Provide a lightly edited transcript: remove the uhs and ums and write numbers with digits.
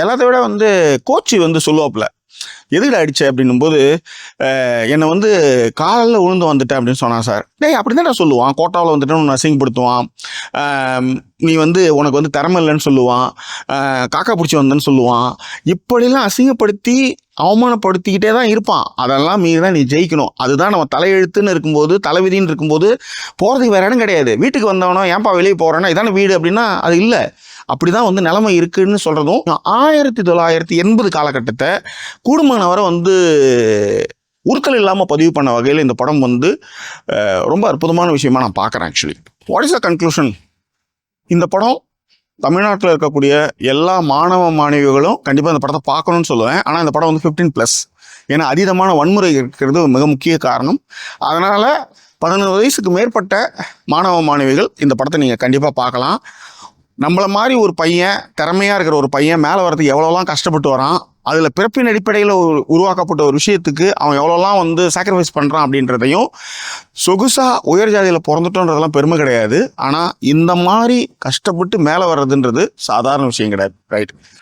எல்லாத்த விட வந்து கோச்சு வந்து சொல்லுவாப்புல, எதுக்குடா அடிச்ச அப்படின்னும்போது, என்னை வந்து காலில் விழுந்து வந்துட்டேன் அப்படின்னு சொன்னான் சார். டேய் அப்படி தான் சொல்லுவான். கோட்டாவில் வந்துட்டு உன்னை அசிங்கப்படுத்துவான். நீ வந்து உனக்கு வந்து திறமை இல்லைன்னு சொல்லுவான். காக்கா பிடிச்சி வந்தேன்னு சொல்லுவான். இப்படிலாம் அசிங்கப்படுத்தி அவமானப்படுத்திக்கிட்டே தான் இருப்பான். அதெல்லாம் மீறி தான் நீ ஜெயிக்கணும். அதுதான் நம்ம தலையெழுத்துன்னு இருக்கும்போது, தலைவிதின்னு இருக்கும்போது போகிறதுக்கு வேற இடம் கிடையாது. வீட்டுக்கு வந்தவனோ ஏன்பா வெளியே போகிறேன்னா இதான வீடு அப்படின்னா அது இல்லை. அப்படிதான் வந்து நிலைமை இருக்குன்னு சொல்றதும் 1980 காலகட்டத்தை கூடுமானவரை வந்து உருக்கள் இல்லாமல் பதிவு பண்ண வகையில் இந்த படம் வந்து ரொம்ப அற்புதமான விஷயமா நான் பார்க்குறேன். Actually what is the conclusion? இந்த படம் தமிழ்நாட்டில் இருக்கக்கூடிய எல்லா மாணவ மாணவிகளும் கண்டிப்பாக இந்த படத்தை பார்க்கணும்னு சொல்லுவேன். ஆனால் இந்த படம் வந்து 15+. ஏன்னா அதீதமான வன்முறை இருக்கிறது மிக முக்கிய காரணம். அதனால் 11 வயசுக்கு மேற்பட்ட மாணவ மாணவிகள் இந்த படத்தை நீங்கள் கண்டிப்பாக பார்க்கலாம். நம்மளை மாதிரி ஒரு பையன், திறமையாக இருக்கிற ஒரு பையன் மேலே வரதுக்கு எவ்வளோலாம் கஷ்டப்பட்டு வரான், அதில் பிறப்பின் அடிப்படையில் உருவாக்கப்பட்ட ஒரு விஷயத்துக்கு அவன் எவ்வளோலாம் வந்து சாக்ரிஃபைஸ் பண்ணுறான் அப்படின்றதையும், சொகுசாக உயர் ஜாதியில் பிறந்துட்டோன்றதெல்லாம் பெருமை கிடையாது. ஆனால் இந்த மாதிரி கஷ்டப்பட்டு மேலே வர்றதுன்றது சாதாரண விஷயம் கிடையாது. ரைட்.